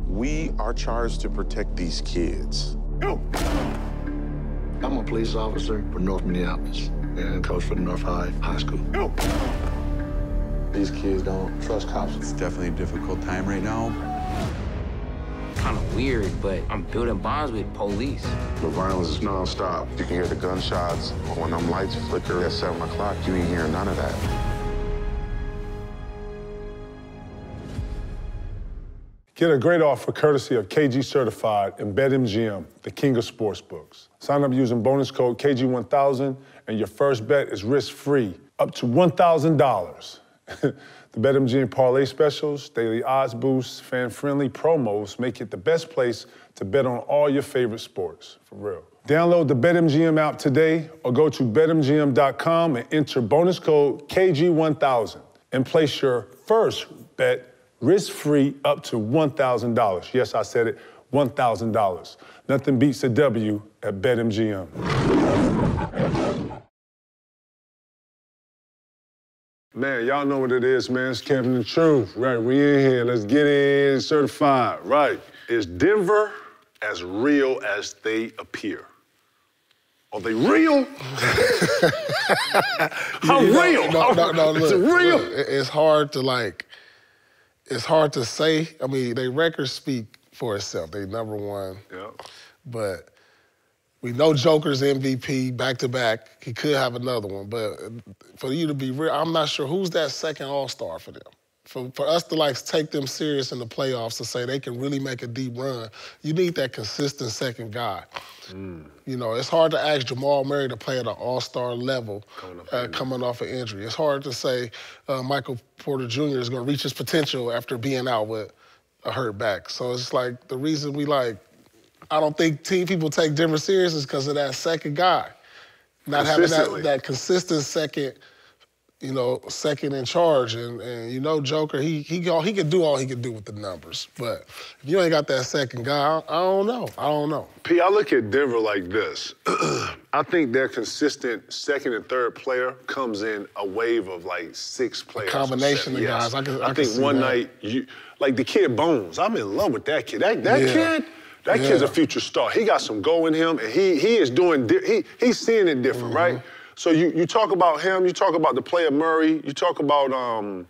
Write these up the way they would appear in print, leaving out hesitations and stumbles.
We are charged to protect these kids. Go! I'm a police officer for North Minneapolis and coach for North High School. Go! These kids don't trust cops. It's definitely a difficult time right now. Kind of weird, but I'm building bonds with police. The violence is nonstop. You can hear the gunshots. When them lights flicker at 7 o'clock, you ain't hearing none of that. Get a great offer courtesy of KG Certified and BetMGM, the king of sportsbooks. Sign up using bonus code KG1000 and your first bet is risk-free, up to $1,000. The BetMGM parlay specials, daily odds boosts, fan-friendly promos make it the best place to bet on all your favorite sports, for real. Download the BetMGM app today or go to betmgm.com and enter bonus code KG1000 and place your first bet risk-free up to $1,000. Yes, I said it, $1,000. Nothing beats a W at BetMGM. Man, y'all know what it is, man. It's Kevin the Truth. Right, we in here. Let's get in certified. Right. Is Denver as real as they appear? Are they real? How real? No, look, is it real? Look, it's hard to, it's hard to say. I mean, their records speak for itself. They #1. Yeah. But we know Joker's MVP back-to-back. He could have another one. But for you to be real, I'm not sure who's that second all-star for them. For us to take them serious in the playoffs to say they can really make a deep run, you need that consistent second guy. You know, it's hard to ask Jamal Murray to play at an all-star level coming off an injury. It's hard to say Michael Porter Jr. is going to reach his potential after being out with a hurt back. So it's like the reason I don't think people take Denver serious is because of that second guy. Not having that consistent second, second in charge. And Joker, he can do all he can do with the numbers. But if you ain't got that second guy, I don't know. P, I look at Denver like this. I think their consistent second and third player comes in a wave of 6 players. A combination of guys. I think one night, the kid Bones, I'm in love with that kid. That kid's a future star. He got some go in him, and he is doing, he's seeing it different, right? So you talk about him, you talk about the player Murray, you talk about, man,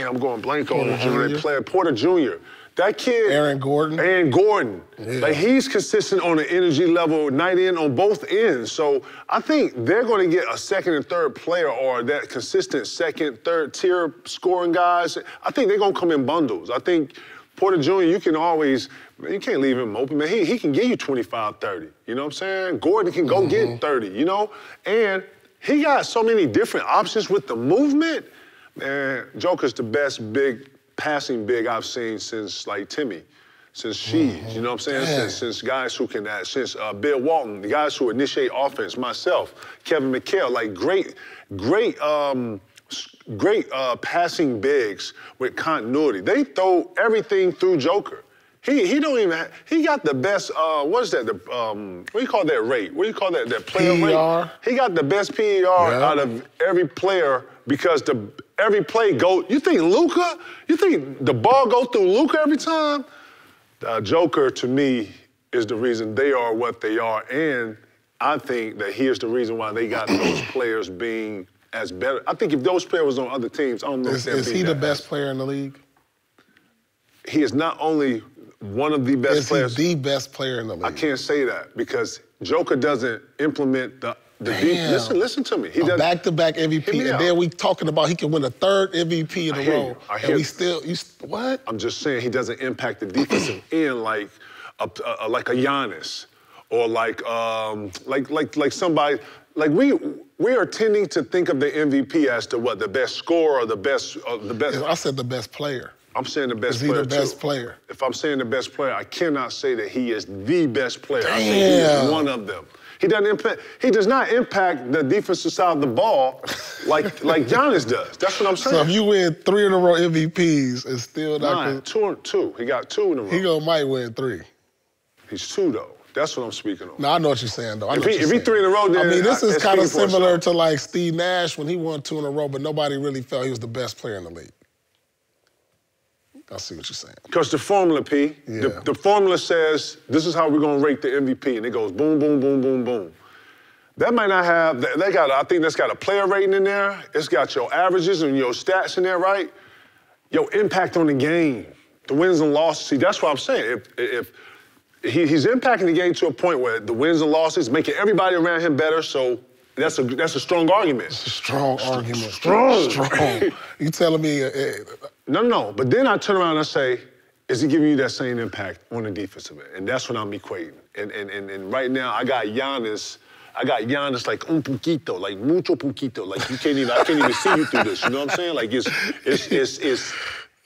I'm going blank on the player, Porter Jr. That kid. Aaron Gordon. Yeah. He's consistent on the energy level, night in on both ends. So I think they're going to get a second and third player or that consistent second, third tier scoring guys. I think they're going to come in bundles. I think Porter Jr., you can't leave him open, man. He can give you 25, 30. You know what I'm saying? Gordon can go get 30, And he got so many different options with the movement. Man, Joker's the best passing big I've seen since, Timmy, since Sheeds, you know what I'm saying? Since guys who can, since Bill Walton, the guys who initiate offense, myself, Kevin McHale, great passing bigs with continuity. They throw everything through Joker. He got the best, what is that, what do you call that rate? What do you call that player rate? He got the best PER out of every player because every play you think the ball go through Luka every time? Joker, to me, is the reason they are what they are, and I think that here's the reason why they got those players being as better. I think if those players was on other teams, I don't know if they'd be Is he the best player in the league? He is not only one of the best players. Is he the best player in the league? I can't say that because Joker doesn't implement the listen to me. He does back-to-back MVP, and then we talking about he can win a third MVP in a row. And we still, what? I'm just saying he doesn't impact the defensive end like a Giannis or like somebody. We are tending to think of the MVP as to what, the best scorer or the best. I said the best player. I'm saying the best player, Is he the best player? If I'm saying the best player, I cannot say that he is the best player. I say he is one of them. He does not impact the defensive side of the ball like Giannis does. That's what I'm saying. So if you win 3 in a row MVPs, it's still not two. He got 2 in a row. He might win 3. He's 2 though. That's what I'm speaking on. No, I know what you're saying though. If he 3 in a row, then I mean, this is kind of similar to Steve Nash when he won 2 in a row, but nobody really felt he was the best player in the league. I see what you're saying. Because the formula, P, Yeah. the formula says this is how we're gonna rate the MVP, and it goes boom, boom, boom, boom, boom. That might not have, I think that's got a player rating in there. It's got your averages and your stats in there, right? Your impact on the game, the wins and losses. See, that's what I'm saying. If he's impacting the game to a point where the wins and losses making everybody around him better, so that's a strong argument. It's a strong argument. Strong. You telling me? No. But then I turn around and I say, is he giving you that same impact on the defensive end? And that's what I'm equating. And right now I got Giannis like un poquito, like mucho poquito. Like I can't even see you through this. You know what I'm saying? Like it's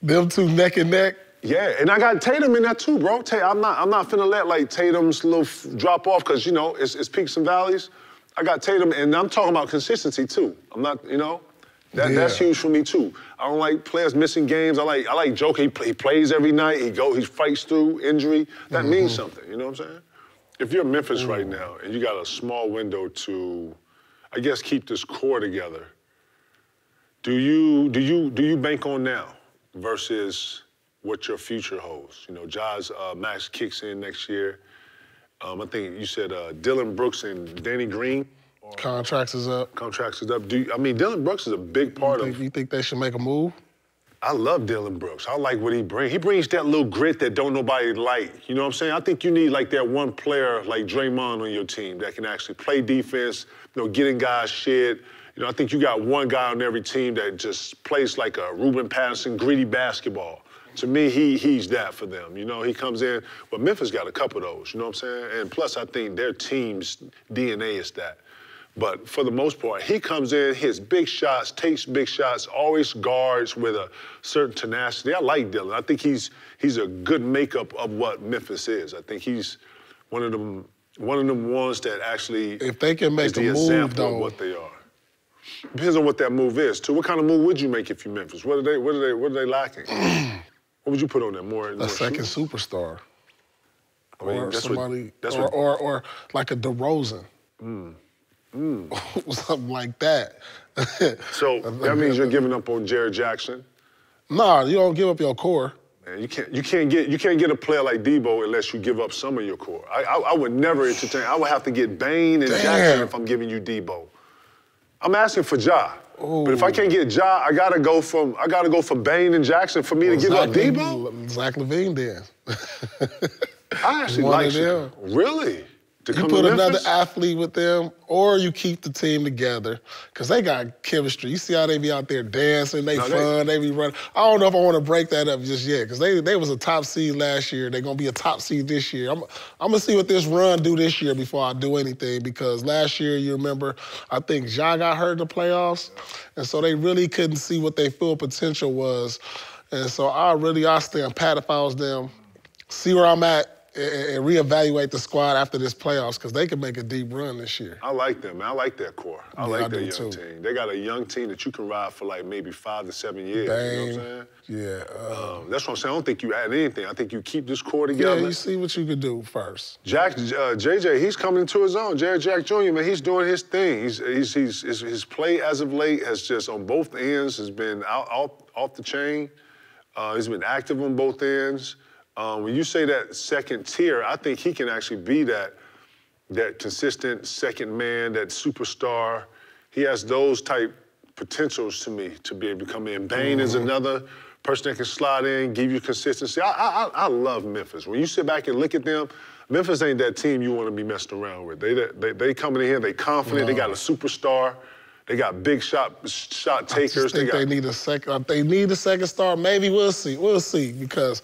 them two neck and neck. Yeah, and I got Tatum in that too, bro. I'm not finna let like Tatum's little drop off because you know it's peaks and valleys. I got Tatum, and I'm talking about consistency too. I'm not, you know, that's huge for me too. I don't like players missing games. I like Joker. He plays every night. He fights through injury. That means something. You know what I'm saying? If you're Memphis right now and you got a small window to, I guess, keep this core together, do you bank on now versus what your future holds? You know, Ja's max kicks in next year. I think you said Dylan Brooks and Danny Green. Contracts is up. Dylan Brooks is a big part of. You think they should make a move? I love Dylan Brooks. I like what he brings. He brings that little grit that don't nobody like. You know what I'm saying? I think you need like that one player like Draymond on your team that can actually play defense, you know, get in guys' shit. You know, I think you got one guy on every team that just plays like a Ruben Patterson, gritty basketball. To me, he's that for them. You know, he comes in. Well, Memphis got a couple of those, you know what I'm saying? And plus, I think their team's DNA is that. But for the most part, he comes in, hits big shots, takes big shots, always guards with a certain tenacity. I like Dylan. I think he's a good makeup of what Memphis is. I think he's one of them ones that actually if they can make is the a move, example though, of what they are. Depends on what that move is, too. What kind of move would you make if you're Memphis? What are they lacking? What would you put on there? More second superstar. I mean, or somebody, or like a DeRozan. Something like that. So that means you're giving up on Jared Jackson? Nah, you don't give up your core. Man, you can't get a player like Debo unless you give up some of your core. I would never entertain. I would have to get Bane and Jackson if I'm giving you Debo. I'm asking for Ja. Ooh. But if I can't get Ja, I gotta go for Bane and Jackson for me to give up Debo. Zach LaVine then. I actually like him. Really? To you put another athlete with them, or you keep the team together, because they got chemistry. You see how they be out there dancing, they be running. I don't know if I want to break that up just yet, because they was a top seed last year. They're going to be a top seed this year. I'm going to see what this run do this year before I do anything, because last year, you remember, I think Ja got hurt in the playoffs, and so they really couldn't see what their full potential was. And so I stand pat if I was them, see where I'm at, and reevaluate the squad after this playoffs, because they can make a deep run this year. I like them, man. I like that core. I like that young team. They got a young team that you can ride for like maybe 5 to 7 years. Bang. You know what I'm saying? Yeah. That's what I'm saying. I don't think you add anything. I think you keep this core together. Yeah, you see what you can do first. JJ, he's coming into his own. Jared Jack Jr., man, he's doing his thing. His play as of late has just, on both ends, has been off the chain. He's been active on both ends. When you say that second tier, I think he can actually be that consistent second man, that superstar. He has those type potentials to me to be able to come in. Bane is another person that can slide in, give you consistency. I love Memphis. When you sit back and look at them, Memphis ain't that team you want to be messing around with. They coming in here, they confident, they got a superstar. They got big shot takers. They need a second. They need a second star. Maybe we'll see. We'll see, because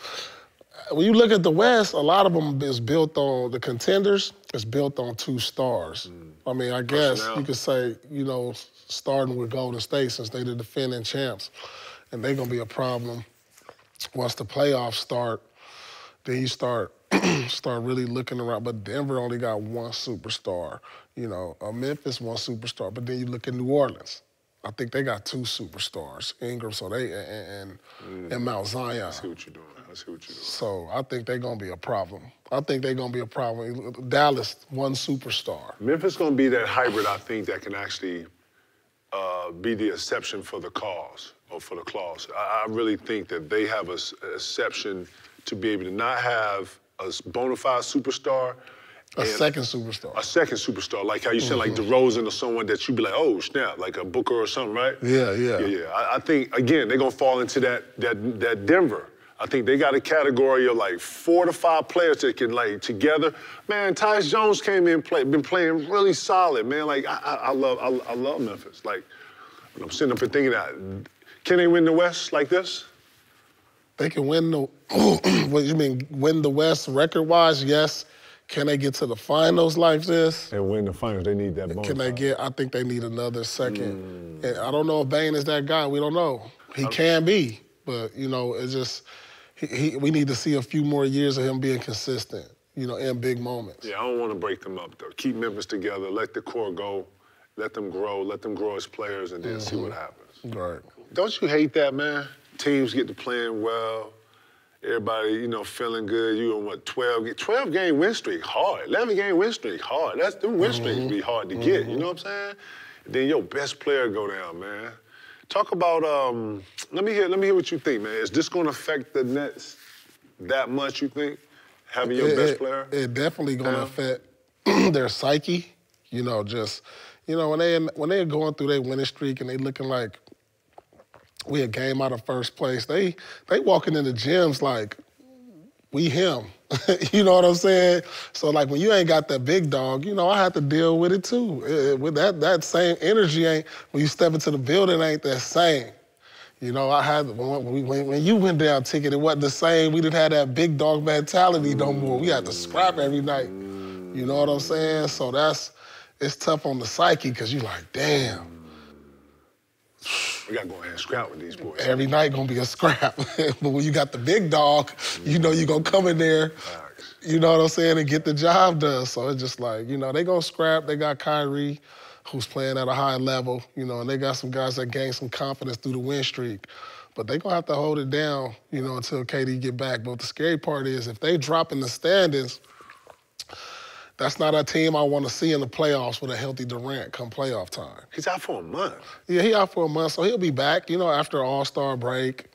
when you look at the West, a lot of them is built on the contenders. It's built on 2 stars. I mean, I guess you could say, you know, starting with Golden State, since they the defending champs, and they're gonna be a problem once the playoffs start. Then you start really looking around. But Denver only got 1 superstar. You know, Memphis 1 superstar. But then you look at New Orleans. I think they got 2 superstars, Ingram, so and Mount Zion. I see what you're doing. So I think they're going to be a problem. Dallas, 1 superstar. Memphis going to be that hybrid, I think, that can actually be the exception for the cause or for the clause. I really think that they have an exception to be able to not have a bona fide superstar. A second superstar. A second superstar, like how you said, like DeRozan or someone that you be like, oh snap, like a Booker or something, right? Yeah. I think again they're gonna fall into that Denver. I think they got a category of like 4 to 5 players that can like together. Man, Tyus Jones came in, been playing really solid, man. Like I love Memphis. Like when I'm sitting up and thinking that, can they win the West like this? They can win the. What you mean? Win the West record-wise? Yes. Can they get to the finals like this? And win the finals, they need that bonus. Can they get? I think they need another second. And I don't know if Bane is that guy. We don't know. He can be, but you know, it's just we need to see a few more years of him being consistent. You know, in big moments. Yeah, I don't want to break them up though. Keep Memphis together. Let the core go. Let them grow as players, and then see what happens. Right. Don't you hate that, man? Teams get to playing well. Everybody, you know, feeling good. You on what, 12-game win streak, hard. 11-game win streak, hard. Them win streaks be hard to get, you know what I'm saying? And then your best player go down, man. Talk about, let me hear what you think, man. Is this gonna affect the Nets that much, you think? Having your best player? It definitely gonna affect their psyche. You know, just, you know, when they're going through their winning streak and they looking like we a game out of first place, they walking in the gyms like we him. You know what I'm saying? So like when you ain't got that big dog, you know, I have to deal with it too. With that same energy when you step into the building ain't that same. You know, I had when you went down ticket, it wasn't the same. We didn't have that big dog mentality no more. We had to scrap every night. You know what I'm saying? So it's tough on the psyche because you like, damn. We got to go ahead and scrap with these boys. Every night gonna be a scrap. But when you got the big dog, you know you gonna come in there, you know what I'm saying, and get the job done. So it's just like, you know, they gonna scrap. They got Kyrie, who's playing at a high level, you know, and they got some guys that gained some confidence through the win streak. But they gonna have to hold it down, you know, until KD get back. But the scary part is if they drop in the standings, that's not a team I want to see in the playoffs with a healthy Durant come playoff time. He's out for a month. Yeah, he out for a month, so he'll be back, you know, after All-Star break.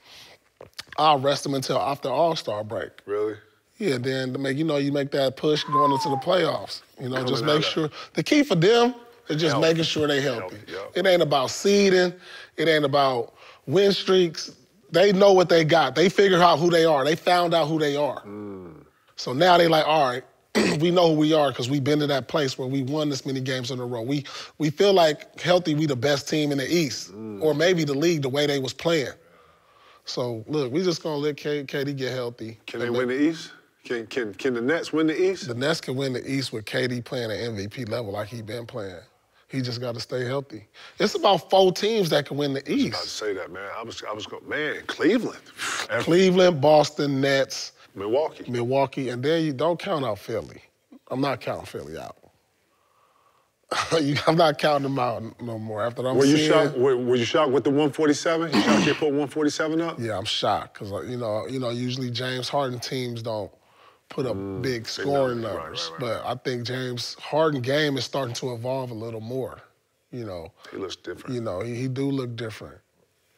I'll rest him until after All-Star break. Really? Yeah, then you make that push going into the playoffs. You know, just make sure. The key for them is just making sure they're healthy. It ain't about seeding. It ain't about win streaks. They know what they got. They figured out who they are. They found out who they are. So now they like, all right, we know who we are because we've been to that place where we won this many games in a row. We feel like healthy, we the best team in the East, or maybe the league the way they was playing. So look, we just gonna let KD get healthy. Can they win the East? Can the Nets win the East? The Nets can win the East with KD playing at MVP level like he been playing. He just got to stay healthy. It's about 4 teams that can win the East. I was about to say that, man. I was going, man, Cleveland. Cleveland, Boston, Nets. Milwaukee. And then you don't count out Philly. I'm not counting Philly out. I'm not counting them out no more. After I'm Were you shocked with the 147? You shocked they put 147 up? Yeah, I'm shocked because you know, usually James Harden teams don't put up big scoring numbers, but I think James Harden game is starting to evolve a little more. You know, he looks different. You know, he do look different.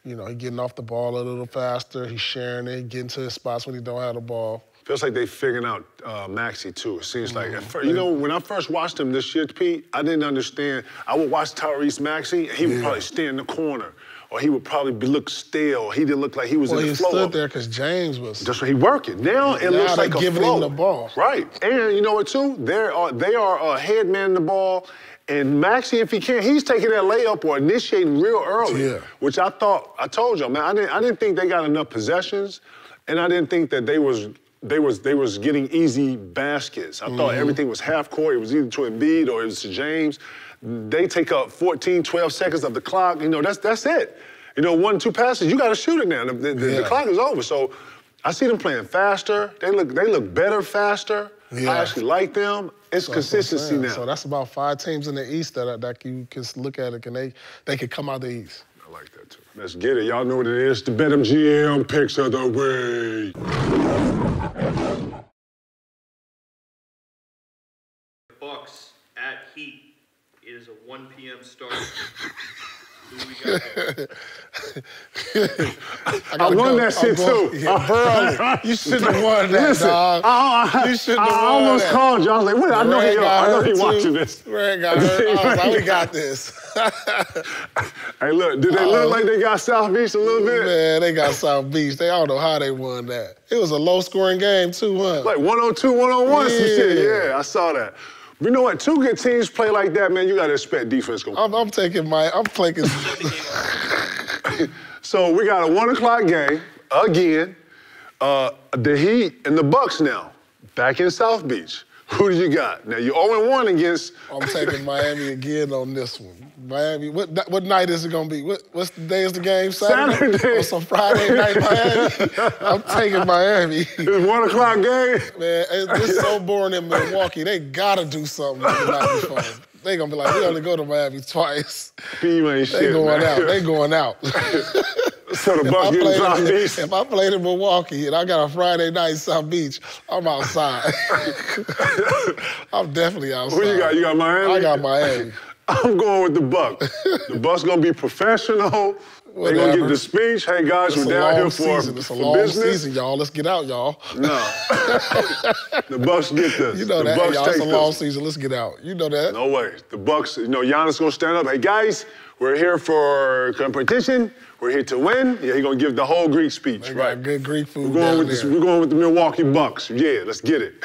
You know, he getting off the ball a little faster. He's sharing it. He getting to his spots when he don't have the ball. Feels like they figuring out Maxey, too. It seems like, at first, you know, when I first watched him this year, Pete, I didn't understand. I would watch Tyrese Maxey, and he would probably stay in the corner, or he would probably look stale. He didn't look like he was in the flow. Well, he stood there because James was... That's what he working. Now it looks like a flow. Giving him the ball. Right. And you know what, too? They are a head man in the ball, and Maxey, if he can, he's taking that layup or initiating real early, which I told you, man, I didn't think they got enough possessions, and I didn't think that they was getting easy baskets. I thought everything was half court. It was either to Embiid or it was to James. They take up 14, 12 seconds of the clock. You know, that's it. You know, 1, 2 passes, you got to shoot it now. The clock is over. So I see them playing faster. They look better faster. I actually like them. It's consistency now. So that's about 5 teams in the East that you can look at it. They can come out the East. I like that too. Let's get it. Y'all know what it is. The BetMGM picks of the week. Bucks at Heat. It is a 1 p.m. start. I won that shit too. Yeah, bro, you shouldn't have won that, dog. You shouldn't have won I almost that. called you. I was like, wait, I know he watching this. Greg got hurt. I was like, we got this. Hey, look, did they look like they got South Beach a little bit? Man, they got South Beach. I don't know how they won that. It was a low-scoring game too, huh? Like 102, 101, some shit. Yeah, I saw that. You know what? Two good teams play like that, man. You got to expect defense going. I'm taking. So we got a 1 o'clock game again. The Heat and the Bucks now back in South Beach. Who do you got? Now you're 0-1 against. I'm taking Miami again on this one. Miami. What night is it gonna be? What's the day is the game? Saturday. So Friday night, Miami. I'm taking Miami. It's 1 o'clock game. Man, it's so boring in Milwaukee. They gotta do something the night before. They gonna be like, we only go to Miami twice. You ain't shit, going man. out. They going out. So the Bucks get in South Beach. If I played in Milwaukee and I got a Friday night in South Beach, I'm outside. I'm definitely outside. Who you got? You got Miami? I got Miami. I'm going with the Bucks. The Bucks gonna be professional. They're gonna get the speech. Hey guys, we're down here for business. It's a long season, y'all. Let's get out, y'all. No. The Bucks get this. You know the that, Bucks y'all. It's a take long this. season. Let's get out. You know that. No way. The Bucks, Giannis gonna stand up. Hey guys, we're here for competition. We're here to win. Yeah, he's gonna give the whole Greek speech. They right. got good Greek food. We're going with the Milwaukee Bucks. Yeah, let's get it.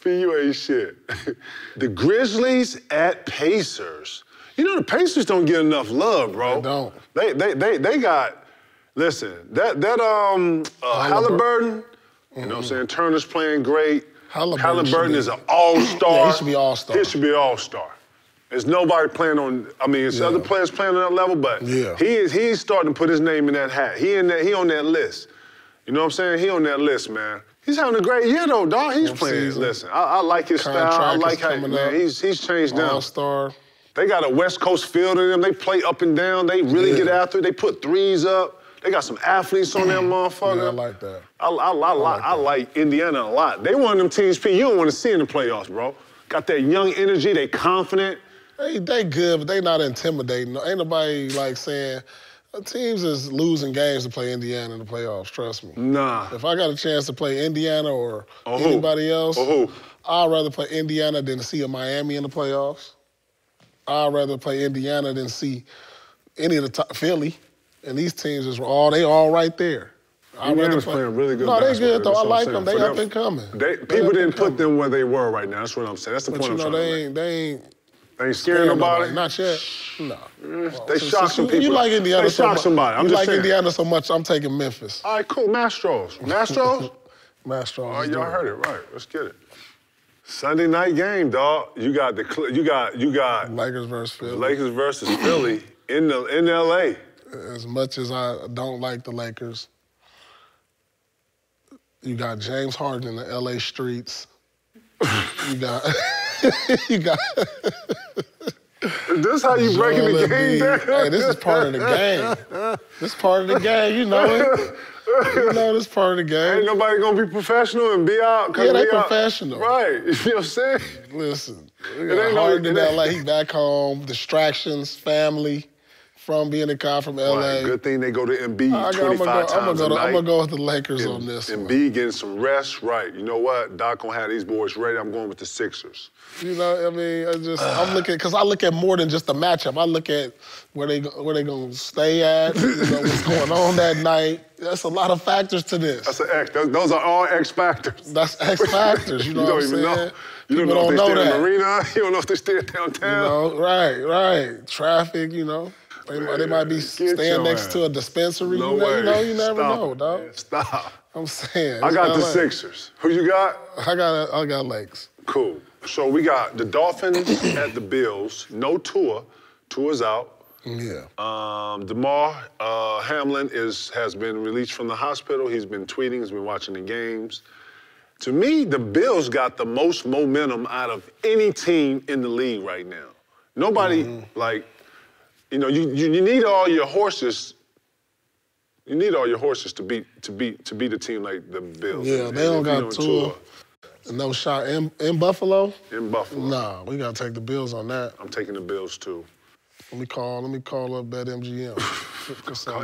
You ain't shit. The Grizzlies at Pacers. The Pacers don't get enough love, bro. They don't. They got. Listen, that Halliburton. You know what I'm saying? Turner's playing great. Halliburton is an all-star. Yeah, he should be all-star. He should be all-star. There's nobody playing on. There's other players playing on that level, but he's starting to put his name in that hat. He on that list. You know what I'm saying? He on that list, man. He's having a great year though, dog. He's playing. Season. Listen, I like his style. I like how he's changed down. All-star. They got a West Coast feel to them. They play up and down. They really get after it. They put threes up. They got some athletes on that motherfucker. Yeah, I like that. I like Indiana a lot. They one of them teams, P, you don't want to see in the playoffs, bro. Got that young energy. They confident. They good, but they not intimidating. Ain't nobody saying teams is losing games to play Indiana in the playoffs. Trust me. Nah. If I got a chance to play Indiana or anybody else, I'd rather play Indiana than see a Miami in the playoffs. I'd rather play Indiana than see any of the top, Philly. And these teams is all right there. Indiana's playing really good basketball. No, they good though. I like them. They up and coming. People didn't put them where they were right now. That's what I'm saying. That's the point I'm trying to make. They ain't scaring nobody? Not yet. No. They shock some people. You like Indiana they so much. Shock somebody. I'm you just like saying. Indiana so much, I'm taking Memphis. All right, cool. Mastros. Mastros? Mastros. Oh, y'all heard it right. Let's get it. Sunday night game, dog. You got Lakers versus Philly. Lakers versus Philly in LA. As much as I don't like the Lakers, you got James Harden in the LA streets. You got This how you breaking the game down? Hey, this is part of the game. This is part of the game, you know it. You know this part of the game. Ain't nobody gonna be professional and be out. Yeah, they professional. Right, you know what I'm saying? Listen, we got Harden in LA, he back home, distractions, family, from being a guy from LA. Right. Good thing they go to Embiid 25 times a night. I'm gonna go with the Lakers on this one. Embiid getting some rest, right. You know what? Doc gonna have these boys ready. I'm going with the Sixers. You know, I'm looking, because I look at more than just the matchup. I look at where they gonna stay at, what's going on that night. That's a lot of factors to this. That's an X. Those are all X factors. That's X factors, you know what I'm saying? You don't know if they stay in the arena. You don't know if they stay downtown. Right. Traffic, They might be staying next to a dispensary. No way. You never know, dog. Man, stop. I'm saying. I got the Sixers. Who you got? I got Lakes. Cool. So we got the Dolphins at the Bills. No Tua. Tua's out. Yeah. DeMar Hamlin has been released from the hospital. He's been tweeting. He's been watching the games. To me, the Bills got the most momentum out of any team in the league right now. Nobody you need all your horses. You need all your horses to beat a team like the Bills. Yeah, they don't got Tua. No shot in Buffalo. In Buffalo. Nah, we gotta take the Bills on that. I'm taking the Bills too. Let me call up BetMGM.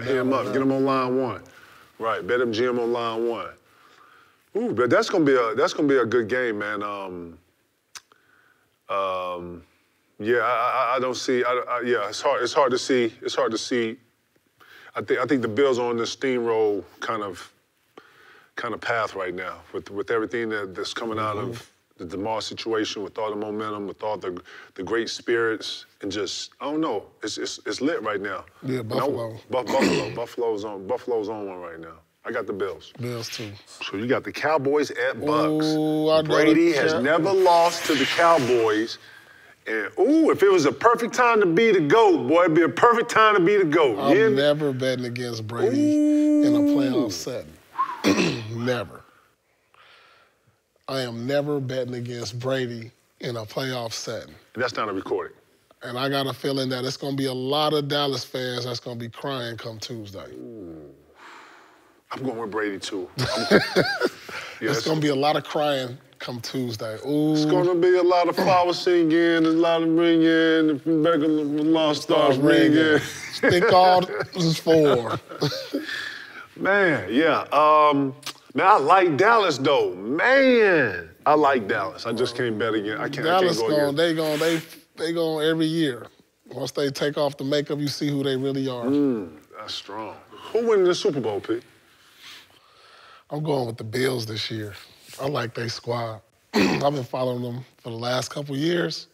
Hit him up. Get him on line 1. Right, BetMGM on line 1. Ooh, but that's gonna be a good game, man. Yeah, I don't see. Yeah, it's hard to see. It's hard to see. I think the Bills are on this steamroll kind of path right now with everything that's coming out of the DeMar situation, with all the momentum, with all the great spirits, and just I don't know. It's lit right now. Yeah, Buffalo. Buffalo's on one right now. I got the Bills. Bills too. So you got the Cowboys at Bucks. Ooh, Brady has never lost to the Cowboys. And if it was a perfect time to be the GOAT, boy, it'd be a perfect time to be the GOAT. I'm never betting against Brady in a playoff setting. Never. I am never betting against Brady in a playoff setting. That's not a recording. And I got a feeling that it's going to be a lot of Dallas fans that's going to be crying come Tuesday. I'm going with Brady, too. It's going to be a lot of crying come Tuesday. Ooh. It's going to be a lot of flower singing, a lot of ringing, if Becca lost stars ringing. Stick all is 4. Man, yeah. Man, I like Dallas, though. Man, I like Dallas. I just can't bet again. I can't go again. They go every year. Once they take off the makeup, you see who they really are. That's strong. Who winning the Super Bowl, Pete? I'm going with the Bills this year. I like their squad. I've been following them for the last couple years.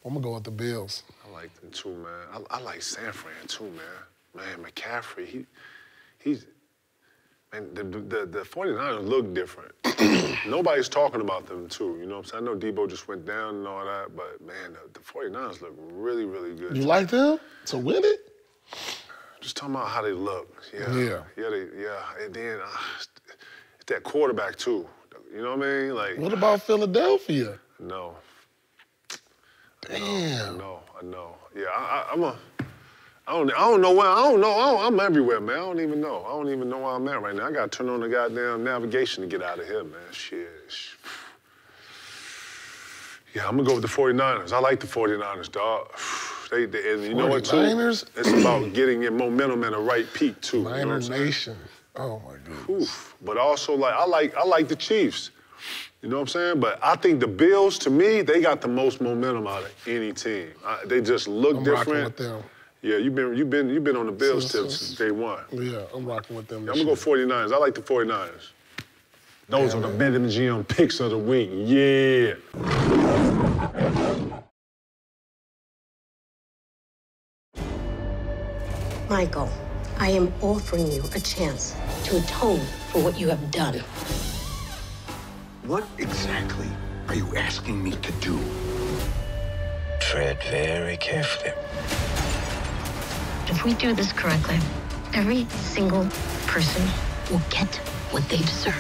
I'm going to go with the Bills. I like them too, man. I like San Fran too, man. Man, McCaffrey, he's... Man, the 49ers look different. Nobody's talking about them, too. You know what I'm saying? I know Debo just went down and all that, but, man, the 49ers look really, really good. You like them to win it? Just talking about how they look. Yeah. And then it's that quarterback, too. You know what I mean? Like. What about Philadelphia? No. Damn. I know. Yeah, I don't know where. I don't know. I'm everywhere, man. I don't even know where I'm at right now. I got to turn on the goddamn navigation to get out of here, man. Shit. Yeah, I'm going to go with the 49ers. I like the 49ers, dog. And you know what, too? It's about getting your momentum at a right peak, too. Niner Nation. Oh, my goodness. But also, like, I like the Chiefs. You know what I'm saying? But I think the Bills, to me, they got the most momentum out of any team. They just look different. I'm rocking with them. Yeah, you've been on the Bills since day one. Yeah, I'm rocking with them. I'm gonna go 49ers. I like the 49ers. Those are the BetMGM picks of the week. Yeah. Michael, I am offering you a chance to atone for what you have done. What exactly are you asking me to do? Tread very carefully. If we do this correctly, every single person will get what they deserve.